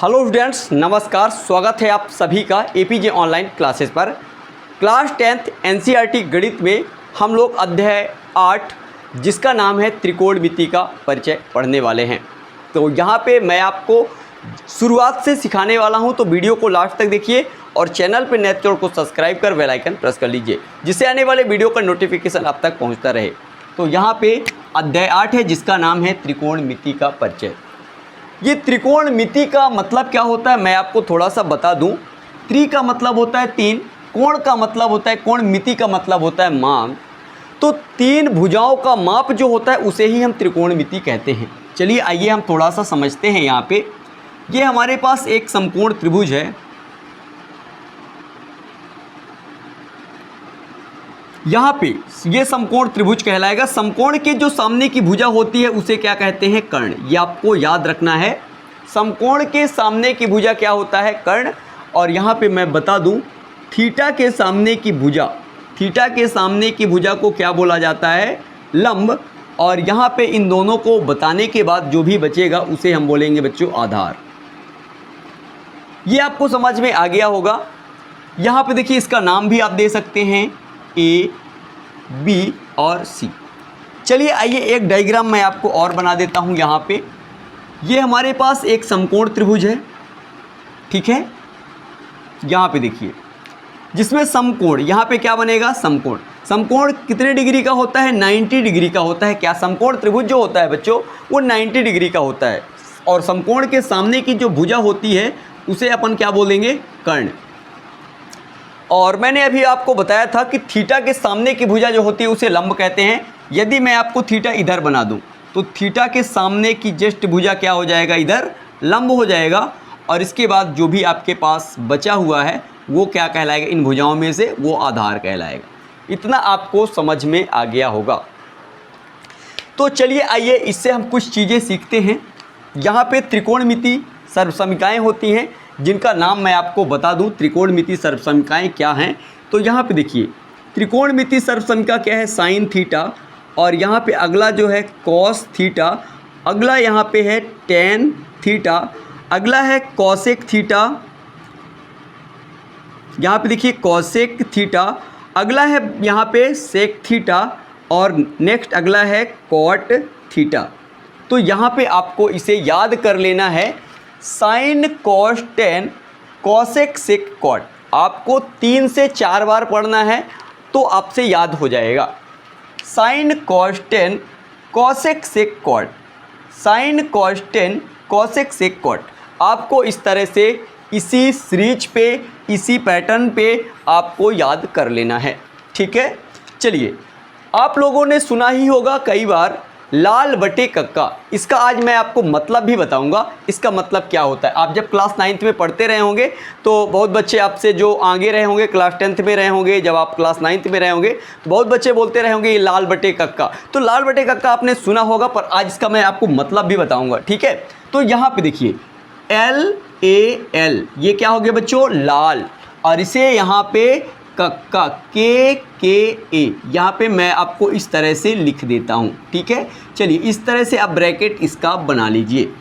Hello students, नमस्कार। स्वागत है आप सभी का एपीजे ऑनलाइन क्लासेस पर। क्लास 10th एनसीईआरटी गणित में हम लोग अध्याय 8 जिसका नाम है त्रिकोणमिति का परिचय पढ़ने वाले हैं। तो यहाँ पे मैं आपको शुरुआत से सिखाने वाला हूँ, तो वीडियो को लास्ट तक देखिए और चैनल पर नए तो को सब्सक्राइब कर बेल आइकन प्रेस कर लीजिए, जिससे आने वाले वीडियो का नोटिफिकेशन आप तक पहुँचता रहे। तो यहाँ पे अध्याय 8 है जिसका नाम है त्रिकोणमिति का परिचय। ये त्रिकोणमिति का मतलब क्या होता है मैं आपको थोड़ा सा बता दूं। त्रि का मतलब होता है तीन, कोण का मतलब होता है कोण, मिति का मतलब होता है माप। तो तीन भुजाओं का माप जो होता है उसे ही हम त्रिकोणमिति कहते हैं। चलिए आइए हम थोड़ा सा समझते हैं। यहाँ पे ये हमारे पास एक समकोण त्रिभुज है। यहाँ पे ये समकोण त्रिभुज कहलाएगा। समकोण के जो सामने की भुजा होती है उसे क्या कहते हैं? कर्ण। ये आपको याद रखना है। समकोण के सामने की भुजा क्या होता है? कर्ण। और यहाँ पे मैं बता दूं, थीटा के सामने की भुजा, थीटा के सामने की भुजा को क्या बोला जाता है? लंब। और यहाँ पे इन दोनों को बताने के बाद जो भी बचेगा उसे हम बोलेंगे बच्चों आधार। ये आपको समझ में आ गया होगा। यहाँ पे देखिए इसका नाम भी आप दे सकते हैं ए, बी और सी। चलिए आइए एक डायग्राम मैं आपको और बना देता हूँ। यहाँ पे ये हमारे पास एक समकोण त्रिभुज है, ठीक है। यहाँ पे देखिए जिसमें समकोण, यहाँ पे क्या बनेगा? समकोण। समकोण कितने डिग्री का होता है? 90 डिग्री का होता है। क्या समकोण त्रिभुज जो होता है बच्चों वो 90 डिग्री का होता है। और समकोण के सामने की जो भुजा होती है उसे अपन क्या बोलेंगे? कर्ण। और मैंने अभी आपको बताया था कि थीटा के सामने की भुजा जो होती है उसे लंब कहते हैं। यदि मैं आपको थीटा इधर बना दूं तो थीटा के सामने की जस्ट भुजा क्या हो जाएगा? इधर लंब हो जाएगा। और इसके बाद जो भी आपके पास बचा हुआ है वो क्या कहलाएगा? इन भुजाओं में से वो आधार कहलाएगा। इतना आपको समझ में आ गया होगा। तो चलिए आइए इससे हम कुछ चीज़ें सीखते हैं। यहाँ पे त्रिकोणमिति सर्वसमिकाएँ होती हैं जिनका नाम मैं आपको बता दूं। त्रिकोणमिति सर्वसमिकाएँ क्या हैं? तो यहाँ पे देखिए त्रिकोणमिति सर्वसमिका क्या है? Sine theta. और यहाँ पे अगला जो है कॉस थीटा, अगला यहाँ पे है टेन थीटा, अगला है कॉसेक थीटा, यहाँ पे देखिए कॉसेक थीटा, अगला है यहाँ पे सेक थीटा और नेक्स्ट अगला है कॉट थीटा। तो यहाँ पे आपको इसे याद कर लेना है। Sine cos tan cosec sec cot, आपको 3 से 4 बार पढ़ना है तो आपसे याद हो जाएगा। Sine cos tan cosec sec cot, sine cos tan cosec sec cot. आपको इस तरह से इसी सीरीज पे, इसी पैटर्न पे आपको याद कर लेना है, ठीक है। चलिए, आप लोगों ने सुना ही होगा कई बार लाल बटे कक्का। इसका आज मैं आपको मतलब भी बताऊंगा, इसका मतलब क्या होता है। आप जब क्लास 9th में पढ़ते रहे होंगे तो बहुत बच्चे आपसे जो आगे रहे होंगे, क्लास 10th में रहे होंगे, जब आप क्लास 9th में रहे होंगे तो बहुत बच्चे बोलते रहे होंगे ये लाल बटे कक्का। तो लाल बटे कक्का आपने सुना होगा, पर आज इसका मैं आपको मतलब भी बताऊँगा, ठीक है। तो यहाँ पर देखिए LAL, ये क्या हो गया बच्चों? लाल। और इसे यहाँ पे कक्का KKA, यहाँ पे मैं आपको इस तरह से लिख देता हूँ, ठीक है। चलिए इस तरह से आप ब्रैकेट इसका बना लीजिए,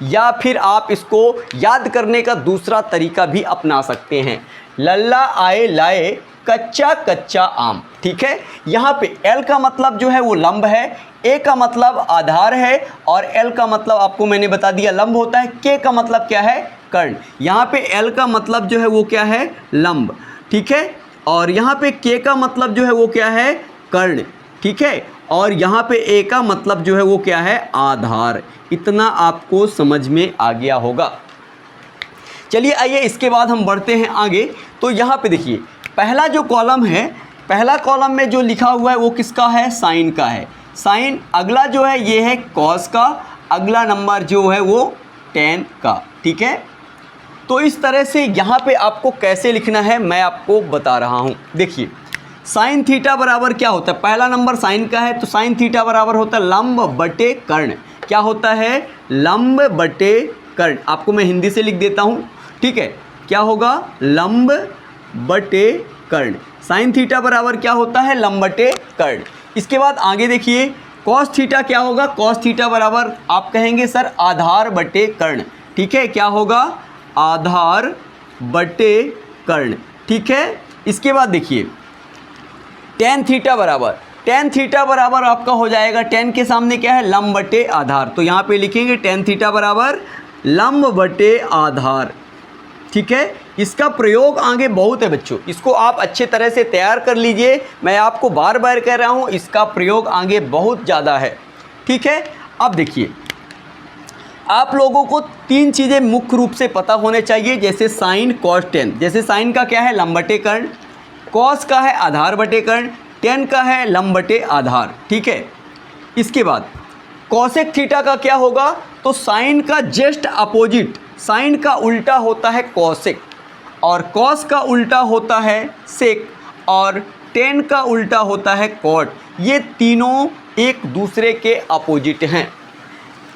या फिर आप इसको याद करने का दूसरा तरीका भी अपना सकते हैं। लल्ला आए लाए कच्चा कच्चा आम, ठीक है। यहाँ पे L का मतलब जो है वो लंब है, A का मतलब आधार है और L का मतलब आपको मैंने बता दिया लंब होता है। K का मतलब क्या है? कर्ण। यहाँ पे L का मतलब जो है वो क्या है? लंब, ठीक है। और यहाँ पे K का मतलब जो है वो क्या है? कर्ण, ठीक है। और यहाँ पे A का मतलब जो है वो क्या है? आधार। इतना आपको समझ में आ गया होगा। चलिए आइए इसके बाद हम बढ़ते हैं आगे। तो यहाँ पे देखिए पहला जो कॉलम है, पहला कॉलम में जो लिखा हुआ है वो किसका है? साइन का है। साइन। अगला जो है ये है कॉस का, अगला नंबर जो है वो टेन का, ठीक है। तो इस तरह से यहाँ पे आपको कैसे लिखना है मैं आपको बता रहा हूँ। देखिए साइन थीटा बराबर क्या होता है? पहला नंबर साइन का है तो साइन थीटा बराबर होता है लंब बटे कर्ण। क्या होता है? लंब बटे कर्ण। आपको मैं हिंदी से लिख देता हूँ, ठीक है। क्या होगा? लंब बटे कर्ण। साइन थीटा बराबर क्या होता है? लंब बटे कर्ण। इसके बाद आगे देखिए कॉस थीटा क्या होगा? कॉस थीटा बराबर आप कहेंगे सर आधार बटे कर्ण। ठीक है, क्या होगा, आधार बटे कर्ण। ठीक है, इसके बाद देखिए tan थीटा बराबर आपका हो जाएगा, tan के सामने क्या है, लंब बटे आधार, तो यहाँ पे लिखेंगे tan थीटा बराबर लंब बटे आधार। ठीक है, इसका प्रयोग आगे बहुत है बच्चों, इसको आप अच्छे तरह से तैयार कर लीजिए, मैं आपको बार बार कह रहा हूँ इसका प्रयोग आगे बहुत ज़्यादा है। ठीक है, अब देखिए आप लोगों को तीन चीज़ें मुख्य रूप से पता होने चाहिए, जैसे साइन कॉस टेन। जैसे साइन का क्या है, लंब बटे कर्ण, कॉस का है आधार बटे कर्ण, टेन का है लंब बटे आधार। ठीक है, इसके बाद कॉसेक थीटा का क्या होगा, तो साइन का जस्ट अपोजिट, साइन का उल्टा होता है कॉसेक, और कॉस का उल्टा होता है सेक, और टेन का उल्टा होता है कॉट। ये तीनों एक दूसरे के अपोजिट हैं।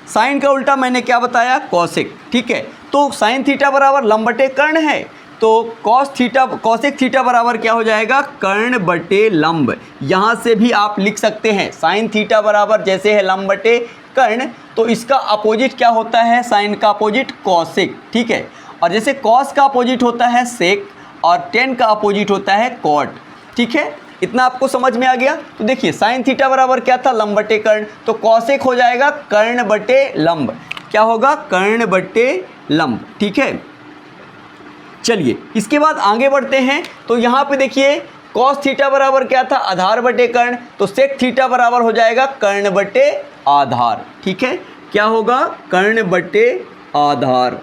साइन का उल्टा मैंने क्या बताया, कॉसेक। ठीक है, तो साइन थीटा बराबर लंब बटे कर्ण है, तो कॉसेक थीटा बराबर क्या हो जाएगा, कर्ण बटे लंब। यहाँ से भी आप लिख सकते हैं साइन थीटा बराबर जैसे है लंब बटे कर्ण, तो इसका अपोजिट क्या होता है, साइन का अपोजिट कॉसेक। ठीक है, और जैसे कॉस का अपोजिट होता है सेक और टेन का अपोजिट होता है कॉट। ठीक है, इतना आपको समझ में आ गया। तो देखिए साइन थीटा बराबर क्या था, लंब बटे कर्ण, तो कॉसेक हो जाएगा कर्ण बटे लंब। क्या होगा, कर्ण बटे लंब। ठीक है, चलिए इसके बाद आगे बढ़ते हैं। तो यहाँ पे देखिए कॉस थीटा बराबर क्या था, आधार बटे कर्ण, तो सेक थीटा बराबर हो जाएगा कर्ण बटे आधार। ठीक है, क्या होगा, कर्ण बटे आधार।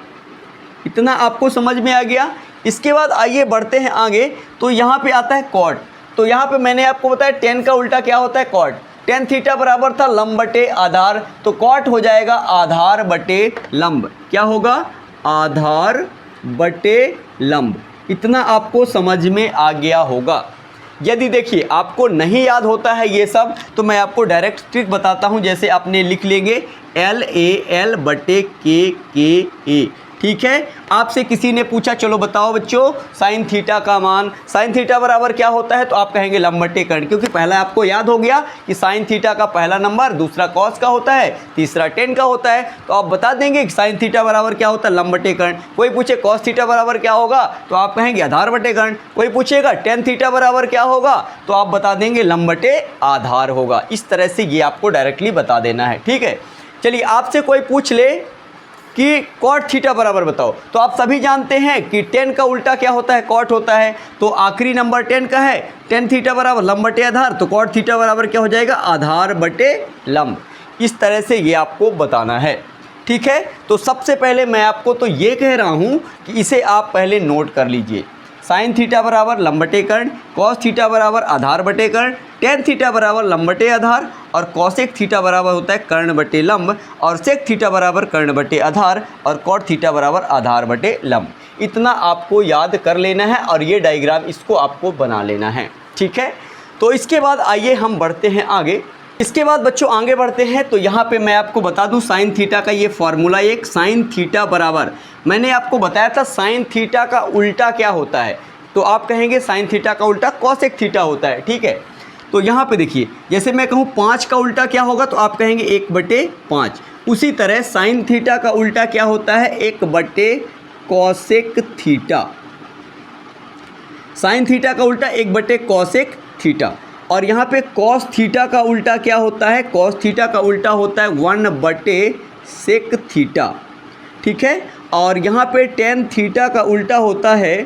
इतना आपको समझ में आ गया। इसके बाद आइए बढ़ते हैं आगे। तो यहाँ पे आता है कॉट, तो यहाँ पे मैंने आपको बताया टेन का उल्टा क्या होता है, कॉट। टेन थीटा बराबर था लंब बटे आधार, तो कॉट हो जाएगा आधार बटे लंब। क्या होगा, आधार बटे लंब। इतना आपको समझ में आ गया होगा। यदि देखिए आपको नहीं याद होता है ये सब, तो मैं आपको डायरेक्ट ट्रिक बताता हूँ। जैसे आपने लिख लेंगे LAL बटे KA। ठीक है, आपसे किसी ने पूछा चलो बताओ बच्चों साइन थीटा का मान, साइन थीटा बराबर क्या होता है, तो आप कहेंगे लंब बटे कर्ण, क्योंकि पहला आपको याद हो गया कि साइन थीटा का पहला नंबर दूसरा कॉस का होता है, तीसरा टेन का होता है, तो आप बता देंगे कि साइन थीटा बराबर क्या होता है, लंब बटे कर्ण। कोई पूछे कॉस थीटा बराबर क्या होगा, तो आप कहेंगे आधार बटे कर्ण। कोई पूछेगा टेन थीटा बराबर क्या होगा, तो आप बता देंगे लंब बटे आधार होगा। इस तरह से ये आपको डायरेक्टली बता देना है। ठीक है, चलिए आपसे कोई पूछ ले कि कॉट थीटा बराबर बताओ, तो आप सभी जानते हैं कि टेन का उल्टा क्या होता है, कॉट होता है, तो आखिरी नंबर टेन का है, टेन थीटा बराबर लंब बटे आधार, तो कॉट थीटा बराबर क्या हो जाएगा, आधार बटे लंब। इस तरह से ये आपको बताना है। ठीक है, तो सबसे पहले मैं आपको तो ये कह रहा हूँ कि इसे आप पहले नोट कर लीजिए। साइन थीटा बराबर लंब बटे कर्ण, कॉस थीटा बराबर आधार बटे कर्ण, टेन थीटा बराबर लंब बटे आधार, और कॉसेक थीटा बराबर होता है कर्ण बटे लंब, और सेक थीटा बराबर कर्ण बटे आधार, और कॉट थीटा बराबर आधार बटे लंब। इतना आपको याद कर लेना है, और ये डायग्राम इसको आपको बना लेना है। ठीक है, तो इसके बाद आइए हम बढ़ते हैं आगे। इसके बाद बच्चों आगे बढ़ते हैं, तो यहाँ पे मैं आपको बता दूँ साइन थीटा का ये फॉर्मूला, एक साइन थीटा बराबर, मैंने आपको बताया था साइन थीटा का उल्टा क्या होता है, तो आप कहेंगे साइन थीटा का उल्टा कॉसेक थीटा होता है। ठीक है, तो यहाँ पे देखिए जैसे मैं कहूँ 5 का उल्टा क्या होगा, तो आप कहेंगे 1/5। उसी तरह साइन थीटा का उल्टा क्या होता है, 1/, कॉसेक थीटा। साइन थीटा का उल्टा 1/, कॉसेक थीटा। और यहाँ पे कॉस थीटा का उल्टा क्या होता है, कॉस थीटा का उल्टा होता है 1/, सेक थीटा। ठीक है, और यहाँ पे टेन थीटा का उल्टा होता है,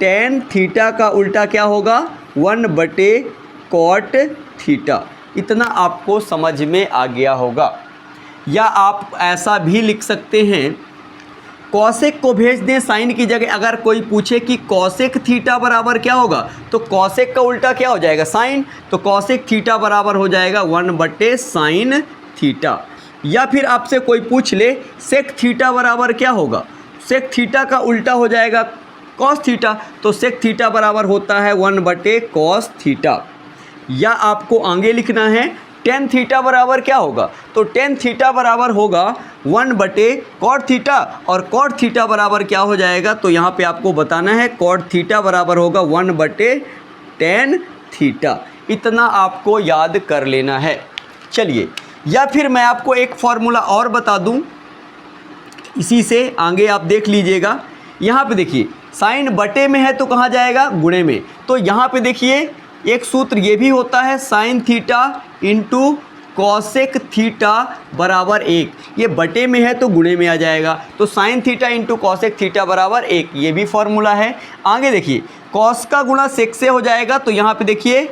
टेन थीटा का उल्टा क्या होगा, 1/, कॉट थीटा। इतना आपको समझ में आ गया होगा। या आप ऐसा भी लिख सकते हैं, कॉसेक को भेज दें साइन की जगह। अगर कोई पूछे कि कॉसेक थीटा बराबर क्या होगा, तो कॉसेक का उल्टा क्या हो जाएगा, साइन, तो कॉसेक थीटा बराबर हो जाएगा 1/, साइन थीटा। या फिर आपसे कोई पूछ ले सेक थीटा बराबर क्या होगा, सेक थीटा का उल्टा हो जाएगा कॉस थीटा, तो सेक थीटा बराबर होता है 1/, कॉस थीटा। या आपको आगे लिखना है टेन थीटा बराबर क्या होगा, तो टेन थीटा बराबर होगा 1/, कॉट थीटा, और कॉट थीटा बराबर क्या हो जाएगा, तो यहाँ पे आपको बताना है कॉट थीटा बराबर होगा 1/, टेन थीटा। इतना आपको याद कर लेना है। चलिए, या फिर मैं आपको एक फॉर्मूला और बता दूं, इसी से आगे आप देख लीजिएगा, यहाँ पे देखिए साइन बटे में है तो कहाँ जाएगा, गुणे में। तो यहाँ पे देखिए एक सूत्र ये भी होता है sine theta into cosec theta बराबर 1, ये बटे में है तो गुणे में आ जाएगा, तो sine theta into cosec theta बराबर 1, ये भी फॉर्मूला है। आगे देखिए कॉस का गुणा सेक से हो जाएगा, तो यहाँ पे देखिए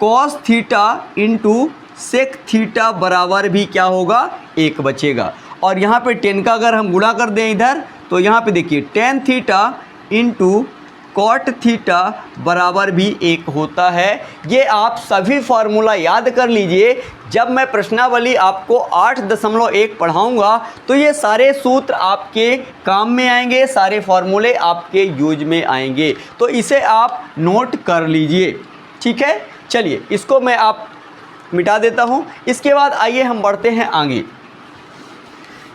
cos theta into sec theta बराबर भी क्या होगा, 1 बचेगा। और यहाँ पे 10 का अगर हम गुणा कर दें इधर, तो यहाँ पे देखिए tan theta into cot theta बराबर भी 1 होता है। ये आप सभी फार्मूला याद कर लीजिए, जब मैं प्रश्नावली आपको 8.1 पढ़ाऊँगा तो ये सारे सूत्र आपके काम में आएंगे, सारे फार्मूले आपके यूज में आएंगे, तो इसे आप नोट कर लीजिए, ठीक है। चलिए इसको मैं आप मिटा देता हूँ। इसके बाद आइए हम बढ़ते हैं आगे,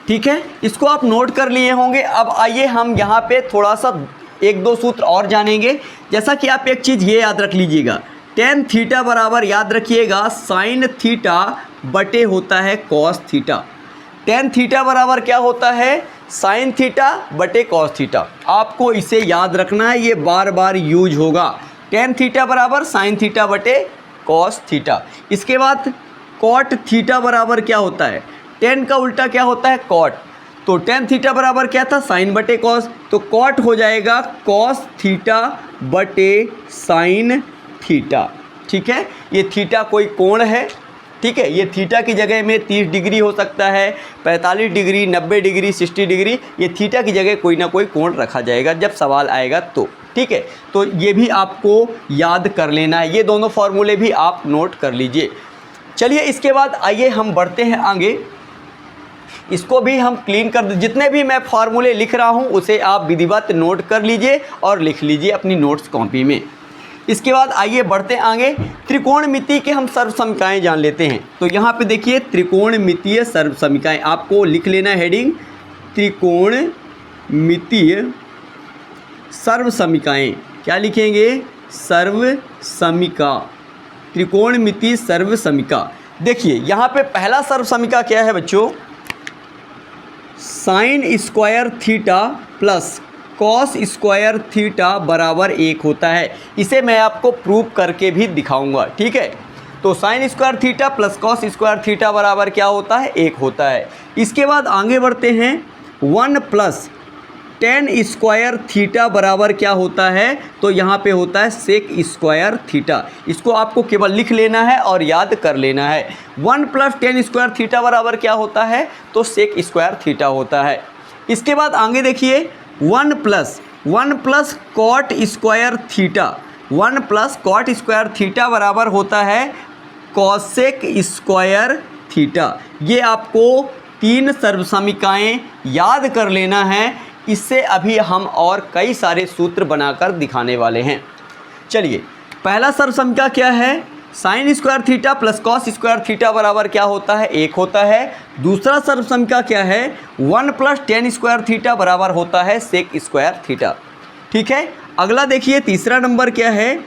ठीक है, इसको आप नोट कर लिए होंगे। अब आइए हम यहाँ पे थोड़ा सा 1-2 सूत्र और जानेंगे। जैसा कि आप एक चीज़ ये याद रख लीजिएगा, टेन थीटा बराबर याद रखिएगा साइन थीटा बटे होता है कॉस थीटा। टेन थीटा बराबर क्या होता है, साइन थीटा बटे कॉस थीटा। आपको इसे याद रखना है, ये बार बार यूज होगा। टेन थीटा बराबर साइन थीटा बटे कॉस थीटा। इसके बाद कॉट थीटा बराबर क्या होता है, टेन का उल्टा क्या होता है, कॉट। तो टेन थीटा बराबर क्या था, साइन बटे कॉस, तो कॉट हो जाएगा कॉस थीटा बटे साइन थीटा, ठीक है। ये थीटा कोई कोण है, ठीक है, ये थीटा की जगह में 30 डिग्री हो सकता है, 45 डिग्री, 90 डिग्री, 60 डिग्री, ये थीटा की जगह कोई ना कोई कोण रखा जाएगा जब सवाल आएगा तो, ठीक है। तो ये भी आपको याद कर लेना है, ये दोनों फार्मूले भी आप नोट कर लीजिए। चलिए इसके बाद आइए हम बढ़ते हैं आगे, इसको भी हम क्लीन कर दें। जितने भी मैं फार्मूले लिख रहा हूँ उसे आप विधिवत नोट कर लीजिए और लिख लीजिए अपनी नोट्स कॉपी में। इसके बाद आइए बढ़ते आगे, त्रिकोणमिति के हम सर्व समीकरण जान लेते हैं। तो यहाँ पे देखिए त्रिकोणमितीय सर्व समीकरण, आपको लिख लेना हेडिंग त्रिकोणमितीय सर्व समीकरण। क्या लिखेंगे, सर्व समीका, त्रिकोणमितीय सर्व समीका। देखिए यहाँ पे पहला सर्व समीका क्या है बच्चों, sign square theta plus cos square theta बराबर 1 होता है। इसे मैं आपको प्रूव करके भी दिखाऊंगा, ठीक है। तो sign square theta plus cos square theta बराबर क्या होता है, 1 होता है। इसके बाद आगे बढ़ते हैं, 1 प्लस टेन स्क्वायर थीटा बराबर क्या होता है, तो यहाँ पे होता है सेक स्क्वायर थीटा। इसको आपको केवल लिख लेना है और याद कर लेना है। 1 प्लस टेन स्क्वायर थीटा बराबर क्या होता है, तो सेक स्क्वायर थीटा होता है। इसके बाद आगे देखिए 1 plus cot square theta, 1 plus cot square theta बराबर होता है कॉसेक स्क्वायर थीटा। ये आपको 3 सर्व समीकरण याद कर लेना है, इससे अभी हम और कई सारे सूत्र बनाकर दिखाने वाले हैं। चलिए पहला सर्व समीकरण क्या है, sign square theta plus cos square theta बराबर क्या होता है, 1 होता है। दूसरा सर्व समीकरण क्या है, 1 प्लस टेन स्क्वायर थीटा बराबर होता है सेक स्क्वायर थीटा, ठीक है। अगला देखिए तीसरा नंबर क्या है,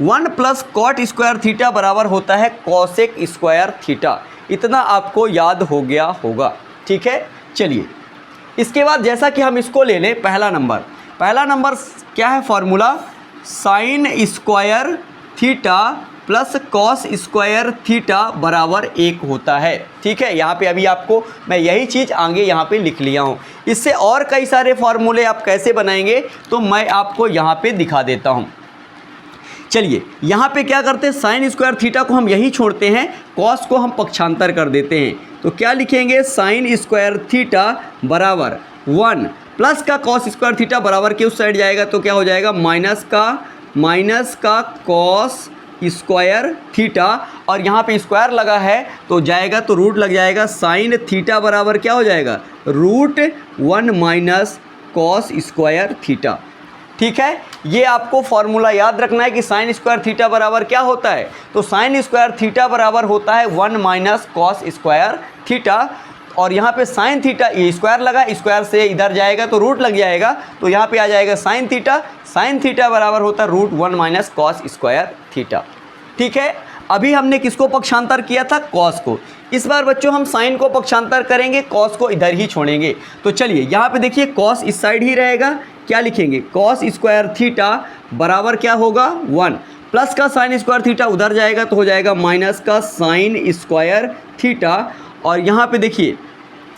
1 प्लस कॉट स्क्वायर थीटा बराबर होता है कॉसेक स्क्वायर थीटा। इतना आपको याद हो गया होगा, ठीक है। चलिए इसके बाद जैसा कि हम इसको ले लें, पहला नंबर क्या है formula, sign square theta plus cos square theta बराबर 1 होता है, ठीक है। यहाँ पे अभी आपको मैं यही चीज़ आगे यहाँ पे लिख लिया हूँ। इससे और कई सारे फार्मूले आप कैसे बनाएंगे तो मैं आपको यहाँ पे दिखा देता हूँ। चलिए यहाँ पे क्या करते हैं, साइन स्क्वायर थीटा को हम यही छोड़ते हैं, कॉस को हम पक्षांतर कर देते हैं। तो क्या लिखेंगे, साइन स्क्वायर थीटा बराबर 1 प्लस का कॉस स्क्वायर थीटा बराबर के उस साइड जाएगा तो क्या हो जाएगा, माइनस का कॉस स्क्वायर थीटा, और यहाँ पे स्क्वायर लगा है तो जाएगा तो रूट लग जाएगा, साइन थीटा बराबर क्या हो जाएगा, √1 माइनस कॉस स्क्वायर थीटा, ठीक है। ये आपको फॉर्मूला याद रखना है कि साइन स्क्वायर थीटा बराबर क्या होता है, तो साइन स्क्वायर थीटा बराबर होता है 1 माइनस कॉस स्क्वायर थीटा। और यहाँ पे साइन थीटा, ये स्क्वायर लगा, स्क्वायर से इधर जाएगा तो रूट लग जाएगा, तो यहाँ पे आ जाएगा साइन थीटा बराबर होता है √1 माइनस कॉस स्क्वायर थीटा, ठीक है। अभी हमने किसको पक्षांतर किया था, कॉस को। इस बार बच्चों हम साइन को पक्षांतर करेंगे, कॉस को इधर ही छोड़ेंगे। तो चलिए यहाँ पे देखिए कॉस इस साइड ही रहेगा, क्या लिखेंगे, कॉस स्क्वायर थीटा बराबर क्या होगा 1, प्लस का साइन स्क्वायर थीटा उधर जाएगा तो हो जाएगा माइनस का साइन स्क्वायर थीटा, और यहाँ पे देखिए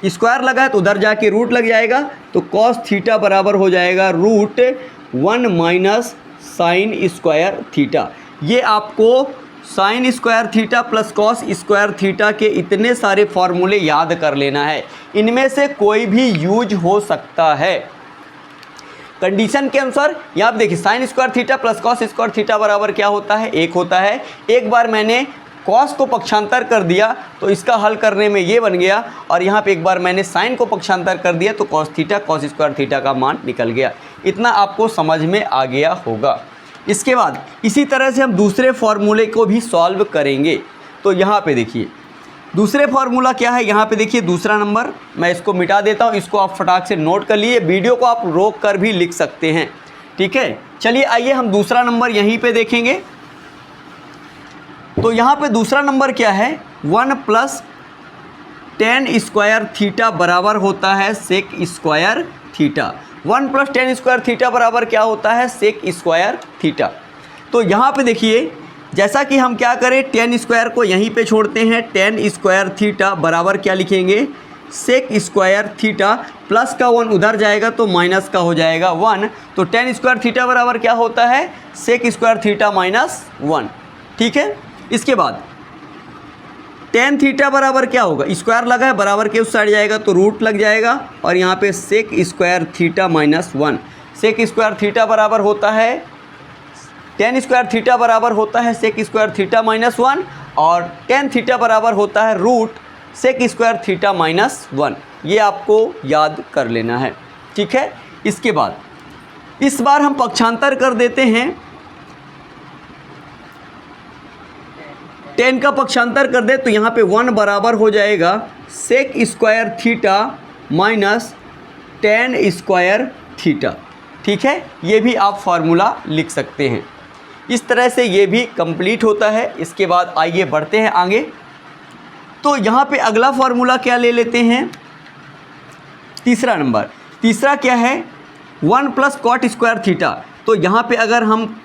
स्क्वायर लगा है तो उधर जाके रूट लग जाएगा, तो कॉस थीटा बराबर हो जाएगा root 1 minus sine square theta. ये आपको sine square theta plus cos square theta के इतने सारे फॉर्मूले याद कर लेना है, इनमें से कोई भी यूज हो सकता है कंडीशन के अनुसार। यहाँ पे देखिए sign square theta plus cos square theta बराबर क्या होता है, 1 होता है। एक बार मैंने कॉस को पक्षांतर कर दिया तो इसका हल करने में ये बन गया, और यहाँ पे एक बार मैंने साइन को पक्षांतर कर दिया तो cos theta cos square theta का मान निकल गया। इतना आपको समझ में आ गया होगा। इसके बाद इसी तरह से हम दूसरे फॉर्मूले को भी सॉल्व करेंगे। तो यहाँ पे देखिए दूसरे फार्मूला क्या है, यहाँ पे देखिए दूसरा नंबर, मैं इसको मिटा देता हूँ, इसको आप फटाक से नोट कर लिए, वीडियो को आप रोक कर भी लिख सकते हैं, ठीक है। चलिए आइए हम दूसरा नंबर यहीं पे देखेंगे। तो यहाँ पे दूसरा नंबर क्या है, 1 प्लस टेन स्क्वायर थीटा बराबर होता है sec square theta. 1 plus tan square theta बराबर क्या होता है, सेक स्क्वायर थीटा। तो यहाँ पे देखिए जैसा कि हम क्या करें, टेन स्क्वायर को यहीं पे छोड़ते हैं, टेन स्क्वायर थीटा बराबर क्या लिखेंगे, सेक स्क्वायर थीटा, प्लस का 1 उधर जाएगा तो माइनस का हो जाएगा 1, तो टेन स्क्वायर थीटा बराबर क्या होता है, सेक स्क्वायर थीटा माइनस 1, ठीक है। इसके बाद टेन थीटा बराबर क्या होगा, स्क्वायर लगा है बराबर के उस साइड जाएगा तो रूट लग जाएगा, और यहाँ पे sec square theta minus 1, sec square theta बराबर होता है, टेन स्क्वायर थीटा बराबर होता है सेक स्क्वायर थीटा माइनस 1, और टेन थीटा बराबर होता है root sec square theta minus 1। ये आपको याद कर लेना है, ठीक है। इसके बाद इस बार हम पक्षांतर कर देते हैं, 10 का पक्षांतर कर दे तो यहाँ पे 1 बराबर हो जाएगा sec square theta minus tan square theta, ठीक है। ये भी आप फार्मूला लिख सकते हैं। इस तरह से ये भी कंप्लीट होता है। इसके बाद आइए बढ़ते हैं आगे। तो यहाँ पे अगला फार्मूला क्या ले लेते हैं, तीसरा नंबर। तीसरा क्या है, 1 प्लस कॉट स्क्वायर थीटा। तो यहाँ पे अगर हम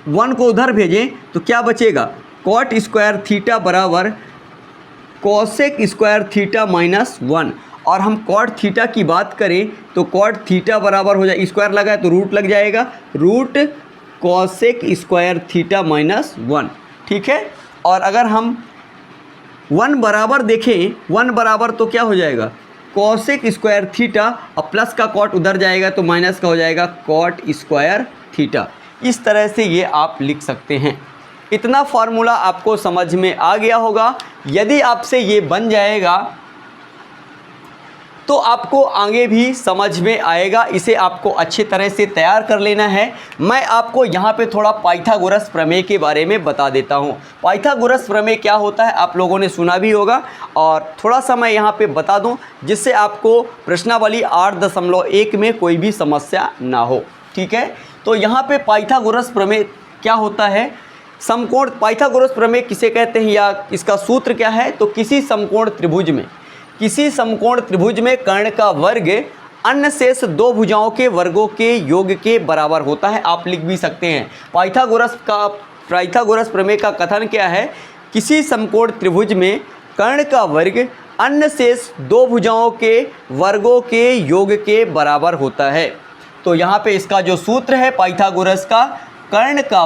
1 को उधर भेजें तो क्या बचेगा, कॉट स्क्वायर थीटा बराबर कॉसेक स्क्वायर थीटा माइनस 1, और हम कॉट थीटा की बात करें तो कॉट थीटा बराबर हो जाए, स्क्वायर लगा है तो रूट लग जाएगा, root cosec square theta minus 1, ठीक है। और अगर हम 1 बराबर देखें, 1 बराबर तो क्या हो जाएगा, कॉसेक स्क्वायर थीटा, और प्लस का कॉट उधर जाएगा तो माइनस का हो जाएगा कॉट स्क्वायर थीटा। इस तरह से ये आप लिख सकते हैं। इतना फार्मूला आपको समझ में आ गया होगा। यदि आपसे ये बन जाएगा तो आपको आगे भी समझ में आएगा। इसे आपको अच्छी तरह से तैयार कर लेना है। मैं आपको यहाँ पे थोड़ा पाइथागोरस प्रमेय के बारे में बता देता हूँ। पाइथागोरस प्रमेय क्या होता है आप लोगों ने सुना भी होगा, और थोड़ा सा मैं यहाँ पे बता दूँ जिससे आपको प्रश्नावली 8.1 में कोई भी समस्या ना हो, ठीक है। तो यहाँ पे पाइथागोरस प्रमेय क्या होता है, समकोण पाइथागोरस प्रमेय किसे कहते हैं या इसका सूत्र क्या है, तो किसी समकोण त्रिभुज में कर्ण का वर्ग अन्य शेष 2 भुजाओं के वर्गों के योग के बराबर होता है। आप लिख भी सकते हैं पाइथागोरस प्रमेय का कथन क्या है, किसी समकोण त्रिभुज में कर्ण का वर्ग अन्य शेष 2 भुजाओं के वर्गों के योग के बराबर होता है। तो यहाँ पे इसका जो सूत्र है पाइथागोरस का, कर्ण का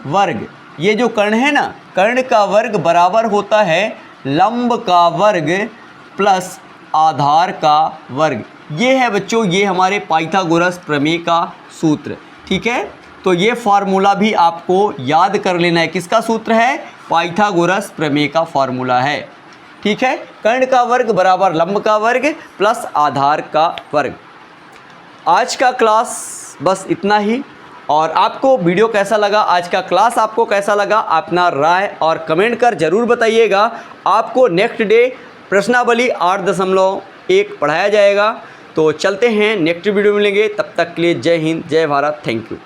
वर्ग, ये जो कर्ण है ना, कर्ण का वर्ग बराबर होता है लंब का वर्ग प्लस आधार का वर्ग। ये है बच्चों, ये हमारे पाइथागोरस प्रमेय का सूत्र, ठीक है। तो ये फार्मूला भी आपको याद कर लेना है। किसका सूत्र है, पाइथागोरस प्रमेय का फार्मूला है, ठीक है। कर्ण का वर्ग बराबर लंब का वर्ग प्लस आधार का वर्ग। आज का क्लास बस इतना ही। और आपको वीडियो कैसा लगा, आज का क्लास आपको कैसा लगा, अपना राय और कमेंट कर ज़रूर बताइएगा। आपको नेक्स्ट डे प्रश्नावली 8.1 पढ़ाया जाएगा। तो चलते हैं, नेक्स्ट वीडियो मिलेंगे, तब तक के लिए जय हिंद, जय भारत, थैंक यू।